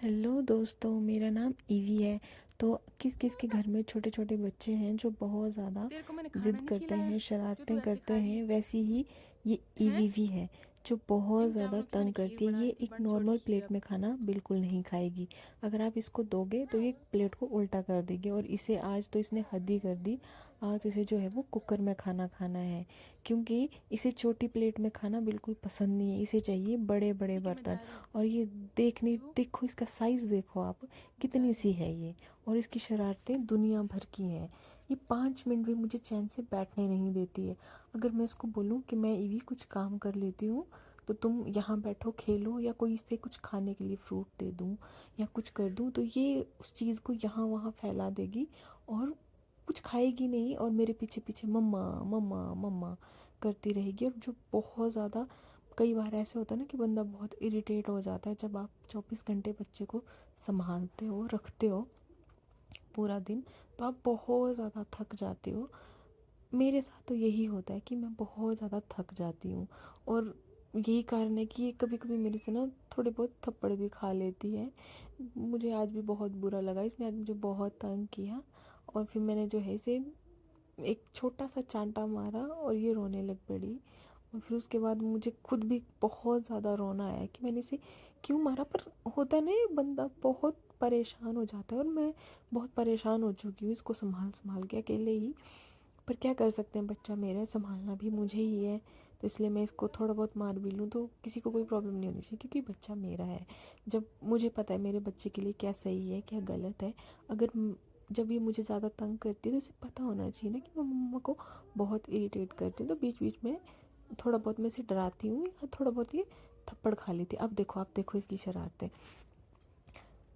Hello दोस्तों, मेरा नाम ईवी है। तो किस किस के घर में छोटे छोटे बच्चे हैं जो बहुत ज़्यादा तेरे को मैंने खाना ज़िद नहीं करते खिलाया हैं, जो तू शरारतें ऐसे करते खा रही हैं, है। वैसी ही ये हैं? ईवी है जो बहुत इन ज़्यादा चावलों की मैंने तंग खीर करती है। बना ये रखी, एक बन छोड़ नॉर्मल खीर प्लेट अब। में खाना बिल्कुल नहीं खाएगी। अगर आप इसको दोगे तो ये प्लेट को उल्टा कर देगी। और इसे आज तो इसने हद ही कर दी। आज इसे जो है वो कुकर में खाना खाना है, क्योंकि इसे छोटी प्लेट में खाना बिल्कुल पसंद नहीं है। इसे चाहिए बड़े बड़े ठीक है, मैं बर्तन। जा रही हूँ। और ये देखने शिवू, देखो, इसका साइज़ देखो आप, मैं जा कितनी रही सी हूँ। है ये। और इसकी शरारतें दुनिया भर की हैं। ये 5 मिनट भी मुझे चैन से बैठने नहीं देती है। अगर मैं इसको बोलूँ कि मैं ईवी कुछ काम कर लेती हूँ तो तुम यहाँ बैठो खेलो, या कोई इससे कुछ खाने के लिए फ्रूट दे दूँ या कुछ कर दूँ, तो ये उस चीज़ को यहाँ वहाँ फैला देगी और कुछ खाएगी नहीं, और मेरे पीछे पीछे मम्मा मम्मा मम्मा करती रहेगी। और जो बहुत ज़्यादा, कई बार ऐसे होता है ना कि बंदा बहुत इरिटेट हो जाता है जब आप 24 घंटे बच्चे को संभालते हो, रखते हो पूरा दिन, तो आप बहुत ज़्यादा थक जाते हो। मेरे साथ तो यही होता है कि मैं बहुत ज़्यादा थक जाती हूँ। और यही कारण है कि ये कभी कभी मेरे से ना थोड़े बहुत थप्पड़ भी खा लेती है। मुझे आज भी बहुत बुरा लगा, इसने आज मुझे बहुत तंग किया। और फिर मैंने जो है इसे एक छोटा सा चांटा मारा और ये रोने लग पड़ी। और फिर उसके बाद मुझे खुद भी बहुत ज़्यादा रोना आया कि मैंने इसे क्यों मारा। पर होता नहीं, बंदा बहुत परेशान हो जाता है, और मैं बहुत परेशान हो चुकी हूँ इसको संभाल संभाल के अकेले ही। पर क्या कर सकते हैं, बच्चा मेरा है, संभालना भी मुझे ही है। तो इसलिए मैं इसको थोड़ा बहुत मार भी लूँ तो किसी को कोई प्रॉब्लम नहीं होनी चाहिए, क्योंकि बच्चा मेरा है। जब मुझे पता है मेरे बच्चे के लिए क्या सही है क्या गलत है। अगर जब ये मुझे ज़्यादा तंग करती है तो इसे पता होना चाहिए ना कि मैं मम्मा को बहुत इरिटेट करती हूँ। तो बीच बीच में थोड़ा बहुत मैं इसे डराती हूँ, या थोड़ा बहुत ये थप्पड़ खा लेती है। अब देखो, आप देखो इसकी शरारतें।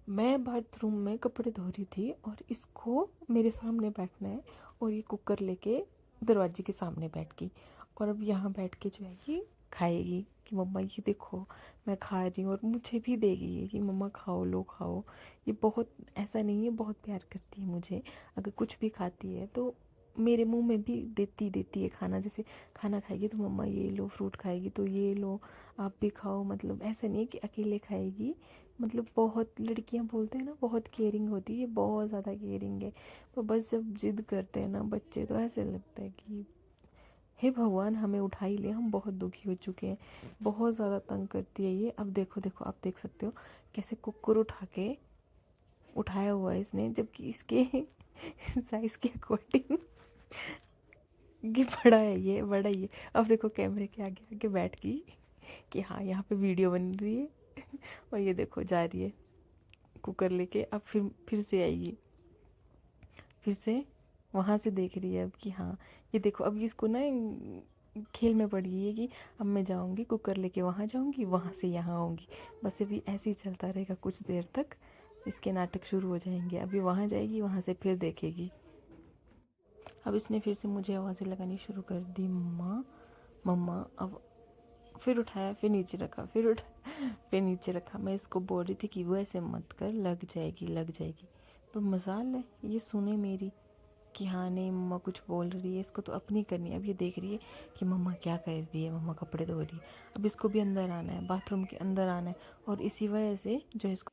मैं बाथरूम में कपड़े धो रही थी और इसको मेरे सामने बैठना है, और ये कुकर लेके दरवाजे के सामने बैठ गई। और अब यहाँ बैठ के जो है ये खाएगी कि मम्मा ये देखो मैं खा रही हूँ, और मुझे भी देगी ये कि मम्मा खाओ, लो खाओ। ये बहुत, ऐसा नहीं है, बहुत प्यार करती है मुझे। अगर कुछ भी खाती है तो मेरे मुंह में भी देती देती है खाना। जैसे खाना खाएगी तो मम्मा ये लो, फ्रूट खाएगी तो ये लो, आप भी खाओ। मतलब ऐसा नहीं है कि अकेले खाएगी। मतलब बहुत, लड़कियां बोलते हैं ना बहुत केयरिंग होती है, ये बहुत ज़्यादा केयरिंग है। पर बस जब जिद करते हैं ना बच्चे, तो ऐसे लगता है कि हे भगवान हमें उठा ही ले, हम बहुत दुखी हो चुके हैं। बहुत ज़्यादा तंग करती है ये। अब देखो देखो, आप देख सकते हो कैसे कुकुर उठा के उठाया हुआ है इसने, जबकि इसके साइज़ के अकॉर्डिंग ये बड़ा है, ये बड़ा ही है। अब देखो कैमरे के आगे आके बैठ गई कि हाँ यहाँ पे वीडियो बन रही है। और ये देखो जा रही है कुकर लेके। अब फिर से आएगी, फिर से वहाँ से देख रही है अब कि हाँ, ये देखो अब इसको ना खेल में पड़ गई है कि अब मैं जाऊँगी कुकर लेके, वहाँ जाऊँगी, वहाँ से यहाँ आऊँगी। बस अभी ऐसे ही चलता रहेगा कुछ देर तक, इसके नाटक शुरू हो जाएंगे। अभी वहाँ जाएगी, वहाँ से फिर देखेगी। अब इसने फिर से मुझे आवाज़ें लगानी शुरू कर दी, मम्मा मम्मा। अब फिर उठाया, फिर नीचे रखा, फिर उठाया, फिर नीचे रखा। मैं इसको बोल रही थी कि वो ऐसे मत कर, लग जाएगी लग जाएगी। पर मजाल है ये सुने मेरी कि हाँ नहीं, मम्मा कुछ बोल रही है, इसको तो अपनी करनी है। अब ये देख रही है कि मम्मा क्या कर रही है, मम्मा कपड़े धो रही है। अब इसको भी अंदर आना है, बाथरूम के अंदर आना है। और इसी वजह से जो इसको